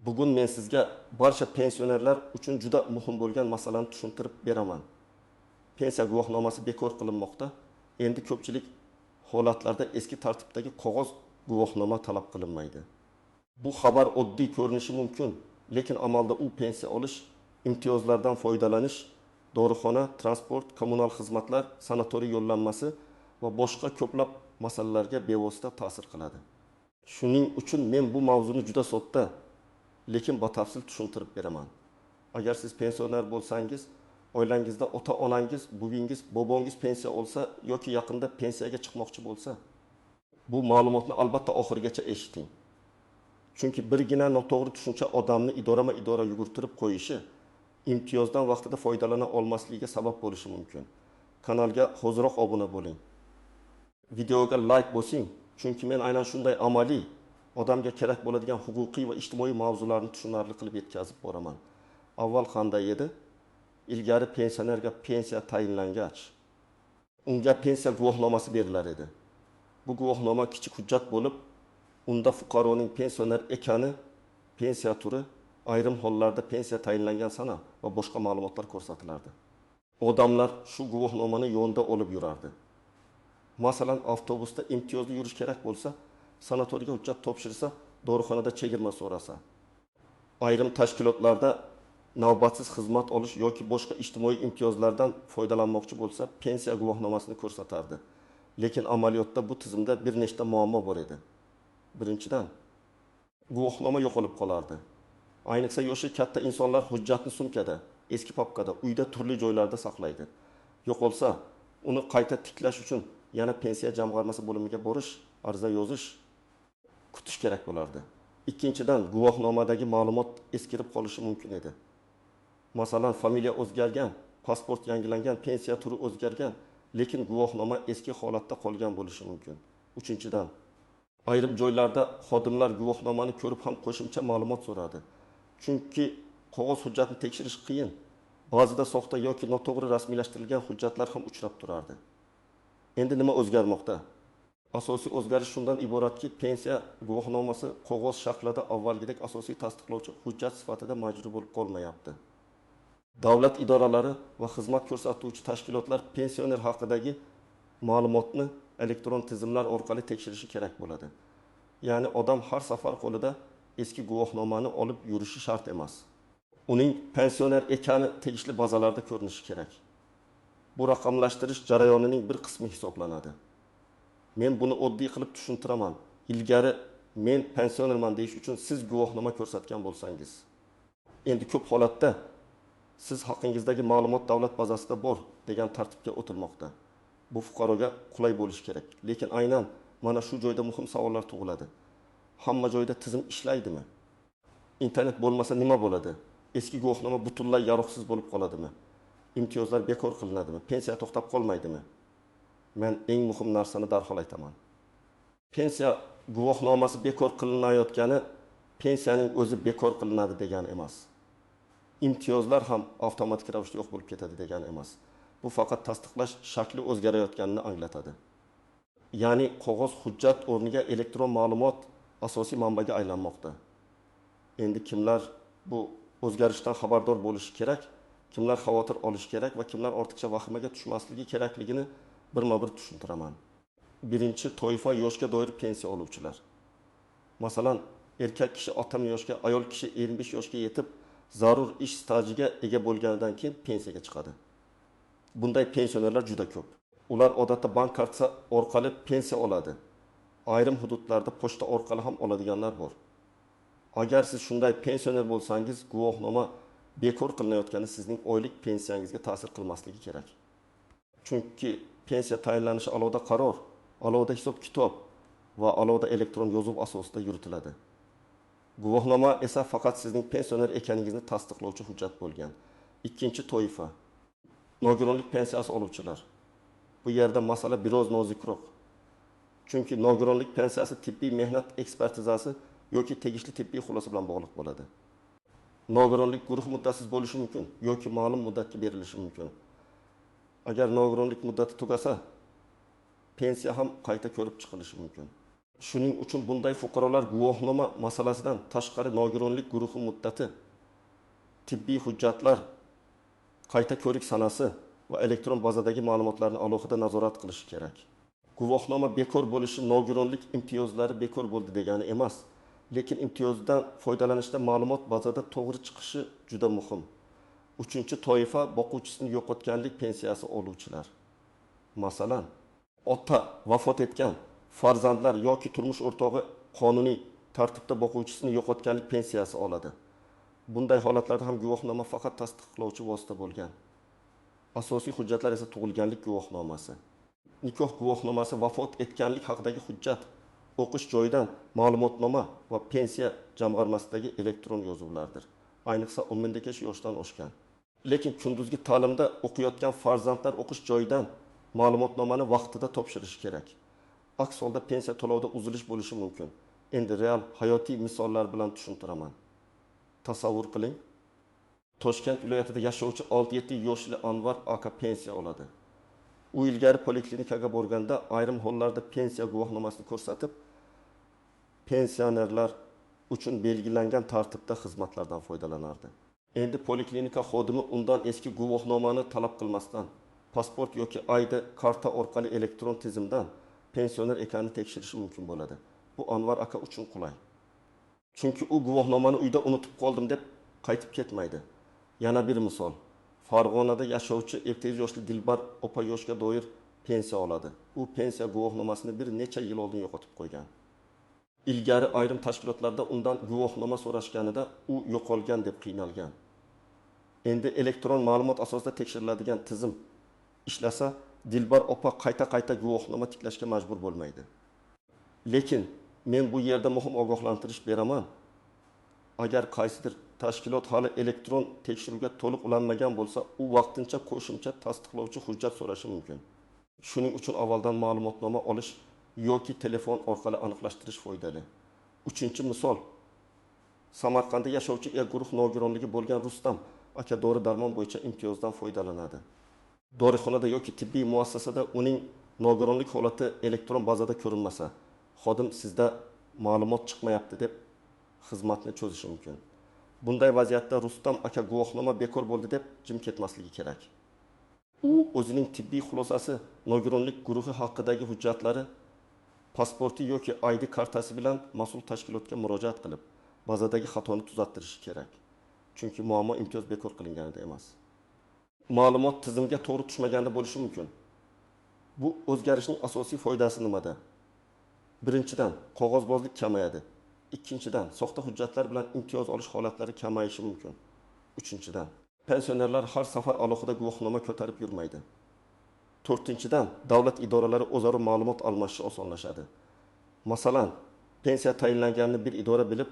Bugun men sizga barcha pensionerlar uchun juda muhim bo'lgan masalani tushuntirib beraman. Pensiya guvohnomasi bekor qilinmoqda. Endi ko'pchilik holatlarda eski tartibdagi qog'oz guvohnoma talab qilinmaydi. Bu xabar oddiy ko'rinishi mumkin, lekin amalda u pensiya olish, imtiyozlardan foydalanish, dorixona, transport, kommunal xizmatlar, sanatoriy yo'llanmasi va boshqa ko'plab masalalarga bevosita ta'sir qiladi. Shuning uchun men bu mavzuni juda sodda, lekin batafsil tushuntirib beraman. Agar siz pensioner bo'lsangiz, oilangizda ota-onangiz, buvingiz, bobongiz pensiya olsa yoki yaqinda pensiyaga chiqmoqchi bo'lsa, bu ma'lumotni albatta oxirigacha eshiting. Chunki birgina noto'g'ri tushuncha odamni idora yugurtirib qo'yishi, imtiyozdan vaqtida foydalana olmasligiga sabab bo'lishi mumkin. Kanalga hoziroq obuna bo'ling. Videoga like bosing, chunki men aynan shunday amaliy, odamga kerak bo'ladigan huquqiy va ijtimoiy mavzularni tushunarli qilib yetkazib boraman. Avval qanday edi? Ilgari pensionerga pensiya tayinlangach, unga pensiya guvohnomasi berilar edi. Bu guvohnoma kichik hujjat bo'lib, unda fuqaroning pensioner ekani, pensiya turi, ayrim hollarda pensiya tayinlangan sana va boshqa ma'lumotlar ko'rsatilardi. Odamlar shu guvohnomani yo'lda olib yurardi. Masalan, avtobusda imtiyozli yurish kerak bo'lsa, sanatoriyga hujjat topshirsa, dorixonada chegirma so'rasa. Ayrim tashkilotlarda navbatsiz xizmat olish yoki boshqa ijtimoiy imtiyozlardan foydalanmoqchi bo'lsa, pensiya guvohnomasini ko'rsatardi. Lekin amaliyotda bu tizimda bir nechta muammo bor edi. Birinchidan, guvohnoma yo'qolib qolardi. Ayniqsa yoshi katta insonlar hujjatni sumkada, eski papkada, uyda turli joylarda saqlaydi. Yo'qolsa, uni qayta tiklash uchun yana pensiya jamg'armasi bo'limiga borish, ariza yozish, kutish kerak bo'lardi. Ikkinchidan, guvohnomadagi ma'lumot eskirib qolishi mumkin edi. Masalan, familiya o'zgargan, pasport yangilangan, pensiya turi o'zgargan, lekin guvohnoma eski holatda qolgan bo'lishi mumkin. Uchinchidan, ayrim joylarda xodimlar guvohnomani ko'rib ham qo'shimcha ma'lumot so'radi. Chunki qog'oz hujjatni tekshirish qiyin. Ba'zida soxta yoki noto'g'ri rasmiylashtirilgan hujjatlar ham uchrab turardi. Endi nima o'zgarmoqda? Asosiy o'zgarish shundan iboratki, pensiya guvohnomasi qog'oz shaklida avvalgidek asosiy tasdiqlovchi hujjat sifatida majburiy bo'lib qolmayapti. Davlat idoralari va xizmat ko'rsatuvchi tashkilotlar pensioner haqidagi ma'lumotni elektron tizimlar orqali tekshirishi kerak bo'ladi. Ya'ni odam har safar qo'lida eski guvohnomani olib yurishi shart emas. Uning pensioner ekani tegishli bazalarda ko'rinishi kerak. Bu raqamlashtirish jarayonining bir qismi hisoblanadi. Men buni oddiy qilib tushuntiraman. Ilgari men pensionerman deyish uchun siz guvohnoma ko'rsatgan bo'lsangiz. Endi ko'p holatda siz haqingizdagi ma'lumot davlat bazasida bor degan tartibga o'tilmoqda. Bu fuqaroga qulay bo'lishi kerak. Lekin aynan mana shu joyda muhim savollar tug'iladi. Hamma joyda tizim ishlaydimi? Internet bo'lmasa nima bo'ladi? Eski guvohnoma butunlay yaroqsiz bo'lib qoladimi? Imtiyozlar bekor qilinadimi? Pensiya to'xtab qolmaydimi? Men eng muhim narsani darhol aytaman. Pensiya guvohnomasi bekor qilinayotgani pensiyaning o'zi bekor qilinadi degani emas. Imtiyozlar ham avtomatik ravishda yo'q bo'lib ketadi degani emas. Bu faqat tasdiqlash shakli o'zgarayotganini anglatadi. Ya'ni qog'oz hujjat o'rniga elektron ma'lumot asosiy manbaga aylanmoqda. Endi kimlar bu o'zgarishdan xabardor bo'lishi kerak, kimlar xavotir olish kerak va kimlar ortiqcha vahimaga tushmasligi kerakligini birma-bir tushuntiraman. Birinchi toifa yoshga doir pensiya oluvchilar. Masalan, erkak kishi 60 yoshga, ayol kishi 25 yoshga yetib, zarur ish stajiga ega bo'lganidan keyin pensiyaga chiqadi. Bunday pensionerlar juda ko'p. Ular odatda bank kartasi orqali pensiya oladi. Ayrim hududlarda pochta orqali ham oladiganlar bor. Agar siz shunday pensioner bo'lsangiz, guvohnoma bekor qilinayotgani sizning oylik pensiyangizga ta'sir qilmasligi kerak. Chunki pensiya tayinlanishi alohida qaror, alohida hisob-kitob va alohida elektron yozuv asosida yuritiladi. Guvohnoma esa faqat sizning pensioner ekaningizni tasdiqlovchi hujjat bo'lgan. Ikkinchi toifa nogironlik pensiyasi oluvchilar. Bu yerda masala biroz nozikroq. Chunki nogironlik pensiyasi tibbiy mehnat ekspertizasi yoki tegishli tibbiy xulosa bilan bog'liq bo'ladi. Nogironlik guruh muddatsiz bo'lishi mumkin yoki ma'lum muddatga berilishi mumkin. Agar nogironlik muddati tugasa, pensiya ham qayta ko'rib chiqilishi mumkin. Shuning uchun bunday fuqarolar guvohnoma masalasidan tashqari nogironlik guruhi muddati, tibbiy hujjatlar, qayta ko'rik sanasi va elektron bazadagi ma'lumotlarni alohida nazorat qilishi kerak. Guvohnoma bekor bo'lishi nogironlik imtiyozlari bekor bo'ldi degani emas, lekin imtiyozdan foydalanishda ma'lumot bazada to'g'ri chiqishi juda muhim. Uchinchi toifa boquvchisini yo'qotganlik pensiyasi oluvchilar. Masalan, ota vafot etgan, farzandlar yoki turmush o'rtog'i qonuniy tartibda boquvchisini yo'qotganlik pensiyasi oladi. Bunday holatlarda ham guvohnoma faqat tasdiqlovchi vosita bo'lgan. Asosiy hujjatlar esa tug'ilganlik guvohnomasi. Nikoh guvohnomasi vafot etganlik haqidagi hujjat, o'qish joyidan ma'lumotnoma va pensiya jamg'armasidagi elektron yozuvlardir. Ayniqsa 12 yoshdan oshgan. Lekin kunduzgi ta'limda o'qiyotgan farzandlar o'qish joyidan ma'lumotnomani vaqtida topshirishi kerak. Aks holda pensiya to'lovida uzilish bo'lishi mumkin. Endi real hayotiy misollar bilan tushuntiraman. Tasavvur qiling. Toshkent viloyatida yashovchi 6-7 yoshli Anvar aka pensiya oladi. U ilgari poliklinikaga borganda ayrim hollarda pensiya guvohnomasini ko'rsatib, pensionerlar uchun belgilangan tartibda xizmatlardan foydalanardi. Endi poliklinika xodimi undan eski guvohnomani talab qilmasdan, pasport yoki ID karta orqali elektron tizimdan pensioner ekanini tekshirishi mumkin bo'ladi. Bu Anvar aka uchun qulay. Chunki u guvohnomani uyda unutib qoldim deb qaytib ketmaydi. Yana bir misol. Farg'onada yashovchi 7 yoshli Dilbar opa yoshga doir pensiya oladi. U pensiya guvohnomasini bir necha yil oldin yo'qotib qo'ygan. Ilgari ayrim tashkilotlarda undan guvohnoma so'rashganida u yo'qolgan deb qiynalgan. Endi elektron ma'lumot asosida tekshiriladigan tizim ishlasa, Dilbar opa qayta guvohnoma tiklashga majbur bo'lmaydi. Lekin men bu yerda muhim ogohlantirish beraman. Agar qaysidir tashkilot hali elektron tekshiruvga to'liq ulanmagan bo'lsa, u vaqtincha qo'shimcha tasdiqlovchi hujjat so'rashi mumkin. Shuning uchun avvaldan ma'lumotnoma olish yoki telefon orqali aniqlashtirish foydali. Uchinchi misol. Samarqandda yashovchi guruh nogironligi bo'lgan Rustam aka dori-darmon bo'yicha imtiyozdan foydalanadi. Dorixonada yoki tibbiy muassasada uning nogironlik holati elektron bazada ko'rinmasa, xodim sizda ma'lumot chiqmayapti deb xizmatni cho'zishi mumkin. Bunday vaziyatda Rustam aka guvohnoma bekor bo'ldi deb jim ketmasligi kerak. U o'zining tibbiy xulosasi, nogironlik guruhi haqidagi hujjatlari, pasporti yoki ID kartasi bilan mas'ul tashkilotga murojaat qilib, bazadagi xatoni tuzattirishi kerak. Chunki muammo imtiyoz bekor qilinganida emas. Ma'lumot tizimga to'g'ri tushmaganda bo'lishi mumkin. Bu o'zgarishning asosiy foydasi nimada? Birinchidan, qog'ozbozlik kamayadi. Ikkinchidan, soxta hujjatlar bilan imtiyoz olish holatlari kamayishi mumkin. Uchinchidan, pensionerlar har safar alohida guvohnoma ko'tarib yurmaydi. To'rtinchidan, davlat idoralari o'zaro ma'lumot almashishi osonlashadi. Masalan, pensiya tayinlanganini bir idora bilib,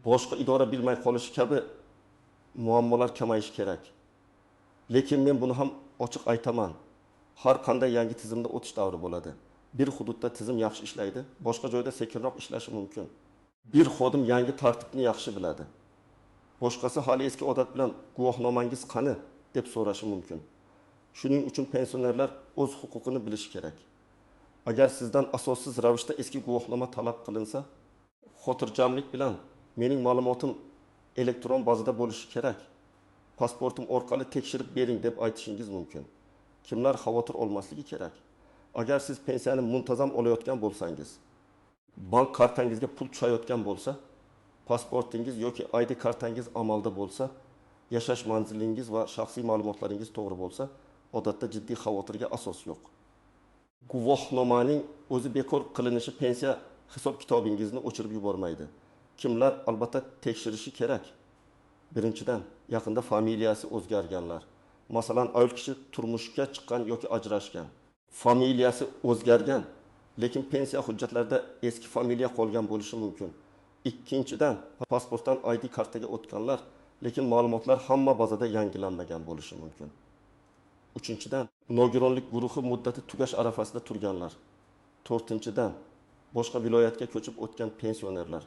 boshqa idora bilmay qolishi kabi muammolar kamayishi kerak. Lekin men buni ham ochiq aytaman. Har qanday yangi tizimda o'tish davri bo'ladi. Bir hududda tizim yaxshi ishlaydi, boshqa joyda sekinroq ishlashi mumkin. Bir xodim yangi tartibni yaxshi biladi. Boshqasi hali eski odat bilan guvohnomangiz qani deb so'rashi mumkin. Shuning uchun pensionerlar o'z huquqini bilishi kerak. Agar sizdan asossiz ravishda eski guvohnoma talab qilinsa, xotirjamlik bilan mening ma'lumotim elektron bazada bo'lishi kerak. Pasportim orqali tekshirib bering deb aytishingiz mumkin. Kimlar xavotir olmasligi kerak? Agar siz pensiyani muntazam olayotgan bo'lsangiz, bank kartangizga pul tushayotgan bo'lsa, pasportingiz yoki ID kartangiz amalda bo'lsa, yashash manzilingiz va shaxsiy ma'lumotlaringiz to'g'ri bo'lsa, odatda jiddiy xavotirga asos yo'q. Guvohnomaning o'zi bekor qilinishi pensiya hisob-kitobingizni o'chirib yubormaydi. Kimlar albatta tekshirishi kerak? Birinchidan, yaqinda familiyasi o'zgarganlar. Masalan, ayol kishi turmushga chiqqan yoki ajrashgan. Familiyasi o'zgargan, lekin pensiya hujjatlarida eski familiya qolgan bo'lishi mumkin. Ikkinchidan, pasportdan ID kartaga o'tganlar, lekin ma'lumotlar hamma bazada yangilanmagan bo'lishi mumkin. Uchinchidan, nogironlik guruhi muddati tugash arafasida turganlar. To'rtinchidan, boshqa viloyatga ko'chib o'tgan pensionerlar.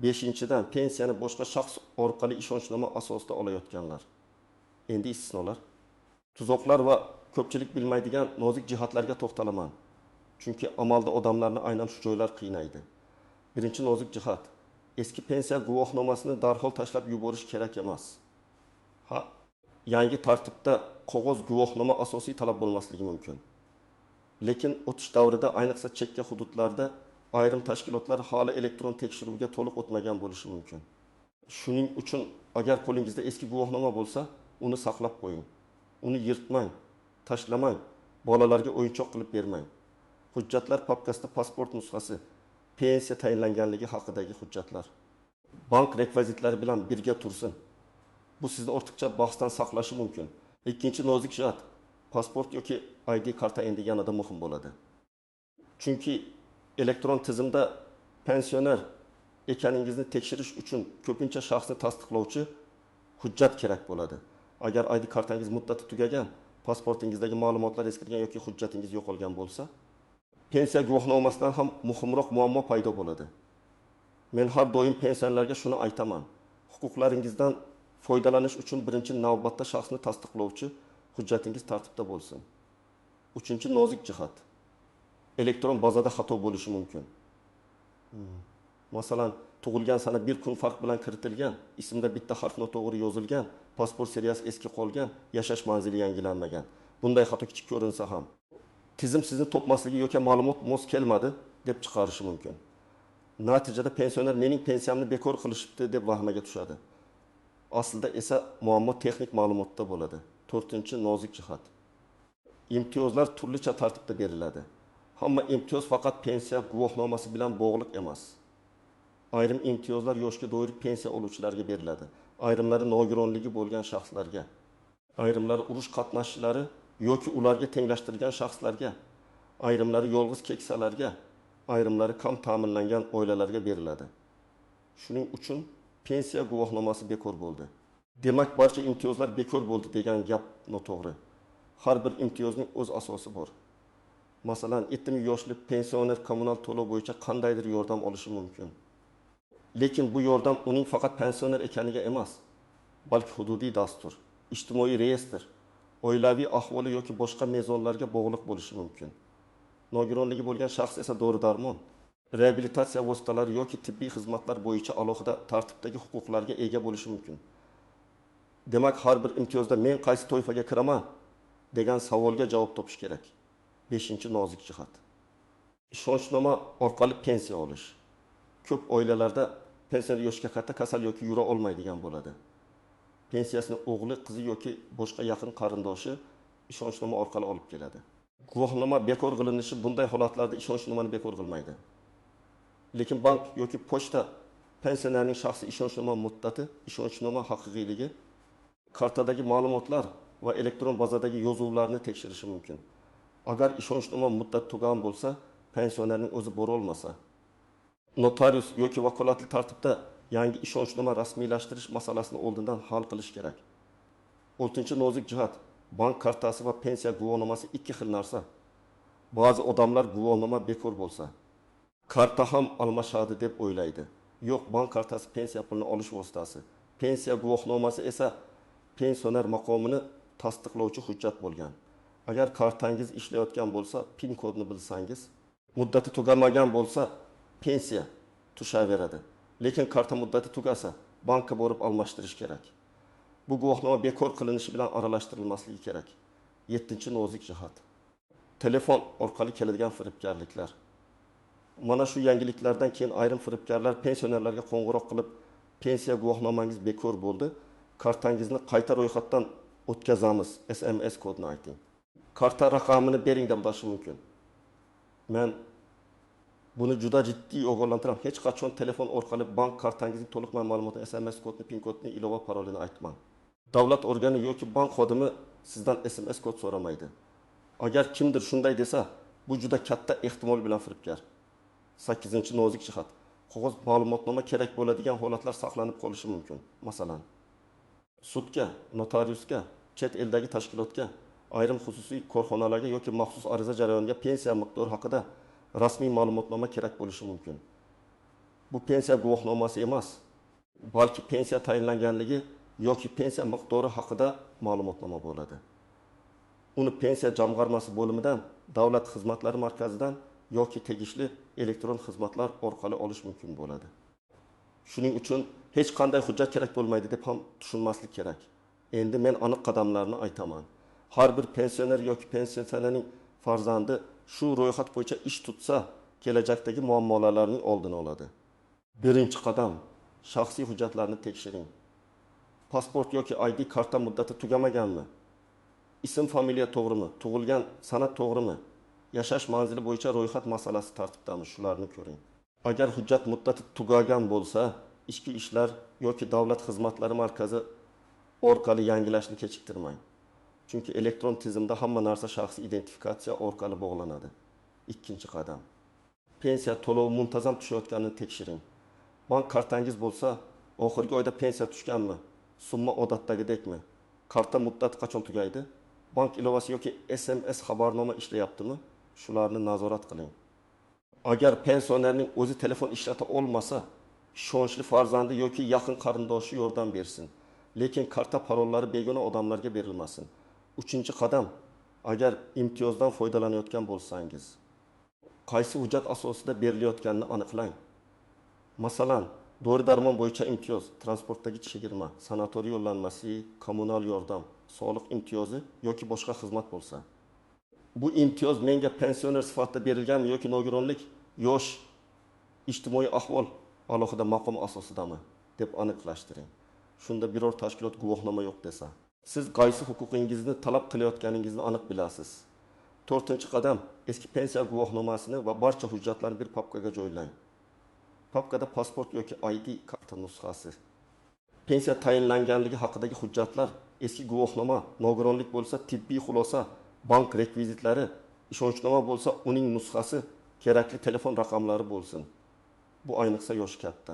Beshinchidan, pensiyani boshqa shaxs orqali ishonchnoma asosida olayotganlar. Endi istisnolar. Tuzoqlar va ko'pchilik bilmaydigan nozik jihatlarga to'xtalaman. Chunki amalda odamlarni aynan shu joylar qiynaydi. Birinchi nozik jihat. Eski pensiya guvohnomasini darhol tashlab yuborish kerak emas. Ha, yangi tartibda qog'oz guvohnoma asosiy talab bo'lmasligi mumkin. Lekin o'tish davrida, ayniqsa chekka hududlarda ayrim tashkilotlar hali elektron tekshiruvga to'liq o'tmagan bo'lishi mumkin. Shuning uchun agar qo'lingizda eski guvohnoma bo'lsa, uni saqlab qo'ying. Uni yirtmang, tashlamang, bolalarga o'yinchoq qilib bermang. Hujjatlar papkasida pasport nusxasi, pensiya tayinlanganligi haqidagi hujjatlar, bank rekvizitlari bilan birga tursin. Bu sizni ortiqcha bahsdan saqlashi mumkin. Ikkinchi nozik jihat, pasport yoki ID karta endi yanada muhim bo'ladi. Chunki elektron tizimda pensioner ekaningizni tekshirish uchun ko'pincha shaxsni tasdiqlovchi hujjat kerak bo'ladi. Agar ID kartangiz muddati tugagan, pasportingizdagi ma'lumotlar eskirgan yoki hujjatingiz yo'qolgan bo'lsa, pensiya guvohnomasidan ham muhimroq muammo paydo bo'ladi. Men har doim pensionerlarga shuni aytaman. Huquqlaringizdan foydalanish uchun birinchi navbatda shaxsni tasdiqlovchi hujjatingiz tartibda bo'lsin. Uchinchi nozik jihat. Elektron bazada xato bo'lishi mumkin. Masalan, tug'ilgan sana bir kun farq bilan kiritilgan, ismda bitta harf noto'g'ri yozilgan, pasport seriyasi eski qolgan, yashash manzili yangilanmagan. Bunday xato kichik ko'rinsa ham, tizim sizni topmasligi yoki ma'lumot mos kelmadi deb chiqarishi mumkin. Natijada pensioner mening pensiyamni bekor qilishibdi deb vahmaga tushadi. Aslida esa muammo texnik ma'lumotda bo'ladi. To'rtinchi nozik jihat. Imtiyozlar turlicha tartibda beriladi. Hamma imtiyoz faqat pensiya guvohnomasi bilan bog'liq emas. Ayrim imtiyozlar yoshga doir pensiya oluvchilarga beriladi. Ayrimlari nogironligi bo'lgan shaxslarga, ayrimlari urush qatnashchilari yoki ularga tenglashtirilgan shaxslarga, ayrimlari yolg'iz keksalarga, ayrimlari kam ta'minlangan oilalarga beriladi. Shuning uchun pensiya guvohnomasi bekor bo'ldi. Demak, barcha imtiyozlar bekor bo'ldi degan gap noto'g'ri. Har bir imtiyozning o'z asosi bor. Masalan, 70 yoshli pensioner kommunal to'lov bo'yicha qandaydir yordam olishi mumkin. Lekin bu yordam uning faqat pensioner ekaniga emas, balki hududiy dastur, ijtimoiy reyestr, oilaviy ahvoli yoki boshqa mezonlarga bog'liq bo'lishi mumkin. Nogironligi bo'lgan shaxs esa dori-darmon, reabilitatsiya vositalari yoki tibbiy xizmatlar bo'yicha alohida tartibdagi huquqlarga ega bo'lishi mumkin. Demak, har bir imtiyozda men qaysi toifaga kiraman degan savolga javob topish kerak. 5-nozik jihat. Ishonchnoma orqali pensiya olish. Ko'p oilalarda pensioner yoshga qarta kasal yoki yura olmaydigan bo'ladi. Pensiyasini o'g'li, qizi yoki boshqa yaqin qarindoshi ishonchnoma orqali olib keladi. Guvohnoma bekor qilinishi bunday holatlarda ishonchnomani bekor qilmaydi. Lekin bank yoki pochta pensionerning shaxsiy ishonchnoma muddati, ishonchnoma haqiqiyligi, kartadagi ma'lumotlar va elektron bazadagi yozuvlarni tekshirishi mumkin. Agar ishonchnoma muddati tugagan bo'lsa, pensionerning o'zi bora olmasa, notarius yoki vakolatli tartibda yangi ishonchnoma rasmiylashtirish masalasini oldindan hal qilish kerak. 6-nozik jihat. Bank kartasi va pensiya guvohnomasi ikki xil narsa. Ba'zi odamlar guvohnoma bekor bo'lsa, karta ham almashadi deb o'ylaydi. Yo'q, bank kartasi pensiya pulini olish vositasi. Pensiya guvohnomasi esa pensioner maqomini tasdiqlovchi hujjat bo'lgan. Agar kartangiz ishlayotgan bo'lsa, PIN kodni bilsangiz, muddati tugamagan bo'lsa, pensiya tushaveradi. Lekin karta muddati tugasa, bankka borib almashtirish kerak. Bu guvohnoma bekor qilinishi bilan aralashtirilmasligi kerak. 7-nozik jihat. Telefon orqali keladigan firibgarliklar. Mana shu yangiliklardan keyin ayrim firibgarlar pensionerlarga qo'ng'iroq qilib, pensiya guvohnomangiz bekor bo'ldi, kartangizni qayta ro'yxatdan o'tkazamiz, SMS kodini ayting. Karta raqamini bering deb bo'lishi mumkin. Men buni juda jiddiy ogohlantiraman. Hech qachon telefon orqali bank kartangizning to'liq ma'lumotini, SMS kodini, PIN kodini, ilova parolini aytmang. Davlat organi yoki bank xodimi sizdan SMS kod so'ramaydi. Agar kimdir shunday desa, bu juda katta ehtimol bilan firibgar. 8-nozik jihat. Qog'oz ma'lumotnoma kerak bo'ladigan holatlar saqlanib qolishi mumkin. Masalan, sudga, notariusga, chet eldagi tashkilotga, ayrim xususiy korxonalarga yoki maxsus ariza jarayoniga pensiya miqdori haqida rasmiy ma'lumotnoma kerak bo'lishi mumkin. Bu pensiya guvohnomasi emas, balki pensiya tayinlanganligi yoki pensiya miqdori haqida ma'lumotnoma bo'ladi. Uni pensiya jamg'armasi bo'limidan, davlat xizmatlari markazidan yoki tegishli elektron xizmatlar orqali olish mumkin bo'ladi. Shuning uchun hech qanday hujjat kerak bo'lmaydi deb ham tushunmaslik kerak. Endi men aniq qadamlarni aytaman. Har bir pensioner yoki pensionerning farzandi shu ro'yxat bo'yicha ish tutsa, kelajakdagi muammolarning oldini oladi. Birinchi qadam, shaxsiy hujjatlarni tekshiring. Pasport yoki ID karta muddati tugamaganmi? Ism, familiya to'g'rimi? Tug'ilgan sanat to'g'rimi? Yashash manzili bo'yicha ro'yxat masalasi tartibdami? Shularni ko'ring. Agar hujjat muddati tugagan bo'lsa, ichki ishlar yoki davlat xizmatlari markazi orqali yangilashni kechiktirmang. Chunki elektron tizimda hamma narsa shaxsiy identifikatsiya orqali bog'lanadi. Ikkinchi qadam. Pensiya to'lovi muntazam tushayotganini tekshiring. Bank kartangiz bo'lsa, oxirgi oyda pensiya tushganmi? Summa odatdagidekmi? Karta muddati qachon tugaydi? Bank ilovasi yoki SMS xabarnoma ishlayaptimi? Shularni nazorat qiling. Agar pensionerning o'zi telefon ishlata olmasa, ishonchli farzandi yoki yaqin qarindoshi yordam bersin. Lekin karta parollari begona odamlarga berilmasin. Uchinchi qadam, agar imtiyozdan foydalanayotgan bo'lsangiz, qaysi hujjat asosida berilayotganini aniqlang. Masalan, dori-darmon bo'yicha imtiyoz, transportdagi chegirma, sanatoriy yo'llanmasi, kommunal yordam, soliq imtiyozi yoki boshqa xizmat bo'lsa. Bu imtiyoz menga pensioner sifatida berilganmi yoki nogironlik, yosh, ijtimoiy ahvol alohida maqom asosidami deb aniqlashtiring. Shunda biror tashkilot guvohnoma yo'q desa, siz qaysi huquqingizni talab qilayotganingizni aniq bilasiz. 4-qadam, eski pensiya guvohnomasini va barcha hujjatlarni bir papkaga joylang. Papkada pasport yoki ID karta nusxasi, pensiya tayinlanganligi haqidagi hujjatlar, eski guvohnoma, nogironlik bo'lsa tibbiy xulosa, bank rekvizitlari, ishonchnoma bo'lsa uning nusxasi, kerakli telefon raqamlari bo'lsin. Bu ayniqsa yoshi katta.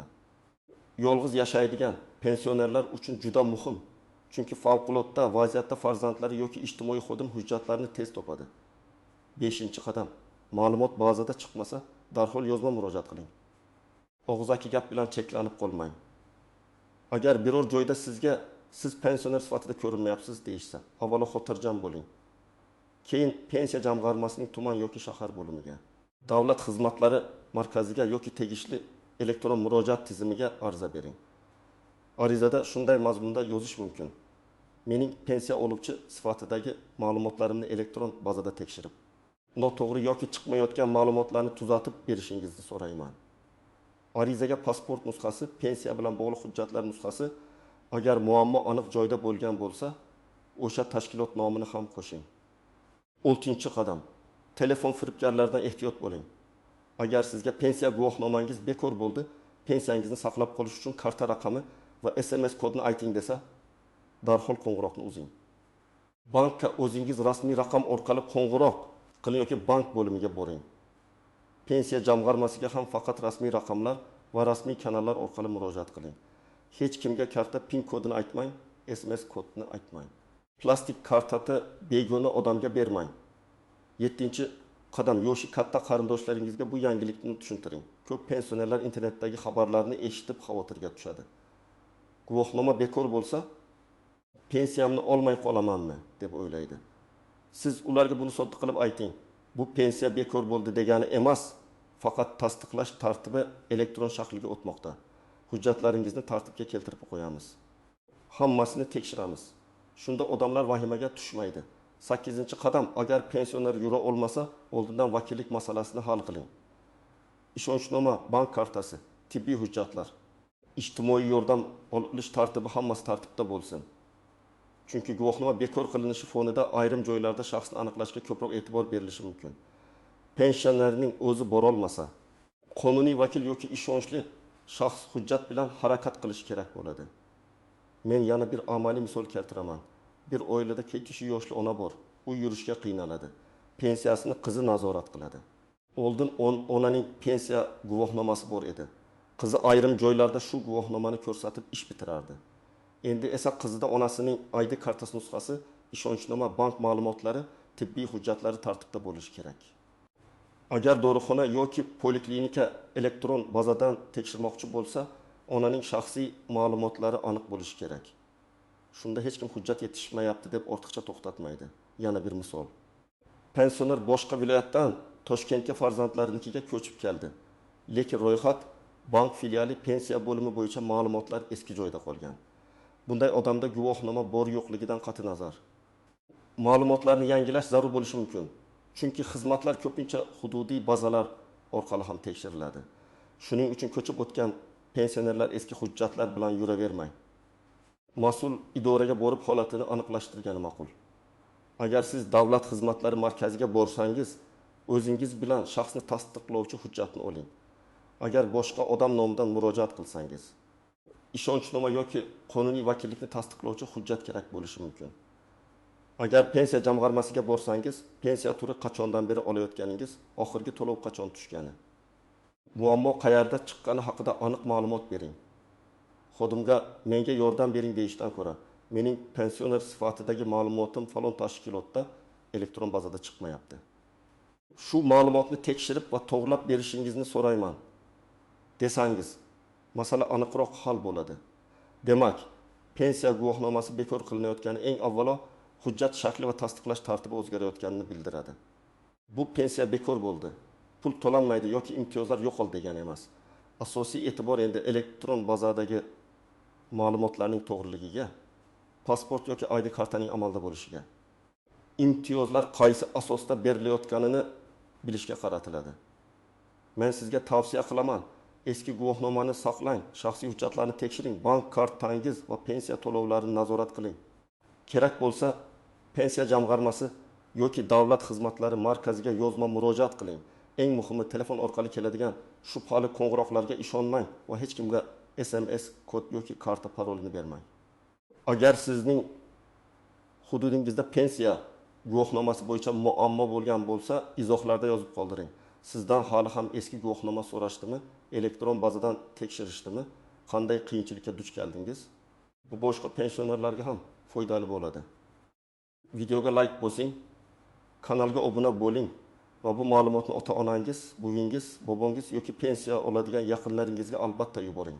Yolg'iz yashaydigan pensionerlar uchun juda muhim. Chunki favqulodda vaziyatda farzandlari yoki ijtimoiy xodim hujjatlarni tez topadi. 5-qadam. Ma'lumot bazada chiqmasa, darhol yozma murojaat qiling. Og'zaki gap bilan cheklanib qolmang. Agar biror joyda sizga siz pensioner sifatida ko'rinmayapsiz deyishsa, avvalo xotirjam bo'ling. Keyin pensiya jamg'armasining tuman yoki shahar bo'limiga, davlat xizmatlari markaziga yoki tegishli elektron murojaat tizimiga ariza bering. Arizada shunday mazmunda yozish mumkin: mening pensiya oluvchi sifatidagi ma'lumotlarimni elektron bazada tekshirib, noto'g'ri yoki chiqmayotgan ma'lumotlarni tuzatib berishingizni so'rayman. Arizaga pasport nusxasi, pensiya bilan bog'liq hujjatlar nusxasi, agar muammo aniq joyda bo'lgan bo'lsa, o'sha tashkilot nomini ham qo'shing. 6-qadam. Telefon firibgarlardan ehtiyot bo'ling. Agar sizga pensiya guvohnomangiz bekor bo'ldi, pensiyangizni saqlab qolish uchun karta raqami va SMS kodini ayting desa, darhol qo'ng'iroqni uzing. Bankka o'zingiz rasmiy raqam orqali qo'ng'iroq qiling yoki bank bo'limiga boring. Pensiya jamg'armasiga ham faqat rasmiy raqamlar va rasmiy kanallar orqali murojaat qiling. Hech kimga karta PIN kodini aytmang, SMS kodini aytmang. Plastik kartani begona odamga bermang. 7-qadam, yoshi katta qarindoshlaringizga bu yangilikni tushuntiring. Ko'p pensionerlar internetdagi xabarlarni eshitib xavotirga tushadi. Guvohnoma bekor bo'lsa, pensiyamni olmay qolamanmi deb o'ylaydi. Siz ularga buni sodda qilib ayting. Bu pensiya bekor bo'ldi degani emas, faqat tasdiqlash tartibi elektron shaklga o'tmoqda. Hujjatlaringizni tartibga keltirib qo'yamiz. Hammasini tekshiramiz. Shunda odamlar vahimaga tushmaydi. 8-qadam, agar pensioner yura olmasa, oldindan vakillik masalasini hal qiling. Ishonchnoma, bank kartasi, tibbiy hujjatlar, ijtimoiy yordam olish tartibi hammasi tartibda bo'lsin. Chunki guvohnoma bekor qilinishi fonida ayrim joylarda shaxsni aniqlashga ko'proq e'tibor berilishi mumkin. Pensionerning o'zi bora olmasa, qonuniy vakil yoki ishonchli shaxs hujjat bilan harakat qilish kerak bo'ladi. Men yana bir amaliy misol keltiraman. Bir oilada ketishi yoshli ona bor. U yurishga qiynaladi. Pensiyasini qizi nazorat qiladi. Oldin onaning pensiya guvohnomasi bor edi. Qizi ayrim joylarda shu guvohnomani ko'rsatib ish bitirardi. Endi esa qizida onasining ID kartasi nusxasi, ishonchnoma, bank ma'lumotlari, tibbiy hujjatlari tartibda bo'lishi kerak. Agar dorixona yoki poliklinika elektron bazadan tekshirmoqchi bo'lsa, onaning shaxsiy ma'lumotlari aniq bo'lishi kerak. Shunda hech kim hujjat yetishmayapti deb ortiqcha to'xtatmaydi. Yana bir misol. Pensioner boshqa viloyatdan Toshkentga farzandlarinikiga ko'chib keldi. Lekin ro'yxat bank filiali pensiya bo'limi bo'yicha ma'lumotlar eski joyda qolgan. Bunday odamda guvohnoma bor yo'qligidan qat'i nazar ma'lumotlarni yangilash zarur bo'lishi mumkin. Chunki xizmatlar ko'pincha hududiy bazalar orqali ham tekshiriladi. Shuning uchun ko'chib o'tgan pensionerlar eski hujjatlar bilan yuravermang. Mas'ul idoraga borib holatini aniqlashtirgani ma'qul. Agar siz davlat xizmatlari markaziga borsangiz, o'zingiz bilan shaxsni tasdiqlovchi hujjatni oling. Agar boshqa odam nomidan murojaat qilsangiz, ishonchnoma yoki qonuniy vakillikni tasdiqlovchi hujjat kerak bo'lishi mumkin. Agar pensiya jamg'armasiga borsangiz, pensiya turi qachondan beri olayotganingiz, oxirgi to'lov qachon tushgani, muammo qayerda chiqqani haqida aniq ma'lumot bering. Xodimga menga yordam bering deyishdan ko'ra, mening pensioner sifatidagi ma'lumotim falon tashkilotda elektron bazada chiqmayapti. Shu ma'lumotni tekshirib va to'g'rilab berishingizni so'rayman desangiz, masala aniqroq hal bo'ladi. Demak, pensiya guvohnomasi bekor qilinayotgani eng avvalo hujjat shakli va tasdiqlash tartibi o'zgarayotganini bildiradi. Bu pensiya bekor bo'ldi, pul to'lanmaydi yoki imtiyozlar yo'qoldi degani emas. Asosiy e'tibor endi elektron bazadagi ma'lumotlarning to'g'riligiga, pasport yoki ID kartaning amalda bo'lishiga, imtiyozlar qaysi asosda berilayotganini bilishga qaratiladi. Men sizga tavsiya qilaman, eski guvohnomani saqlang, shaxsiy hujjatlarni tekshiring, bank kartangiz va pensiya to'lovlarini nazorat qiling. Kerak bo'lsa, pensiya jamg'armasi yoki davlat xizmatlari markaziga yozma murojaat qiling. Eng muhimi, telefon orqali keladigan shubhali qo'ng'iroqlarga ishonmang va hech kimga SMS kod yoki karta parolini bermang. Agar sizning hududingizda pensiya guvohnomasi bo'yicha muammo bo'lgan bo'lsa, izohlarda yozib qoldiring. Sizdan hali ham eski guvohnoma so'rashdimi? Elektron bazadan tekshirishdimi? Qanday qiyinchilikka duch keldingiz? Bu boshqa pensionerlarga ham foydali bo'ladi. Videoga like bosing, kanalga obuna bo'ling va bu ma'lumotni ota-onangiz, buvingiz, bobongiz yoki pensiya oladigan yaqinlaringizga albatta yuboring.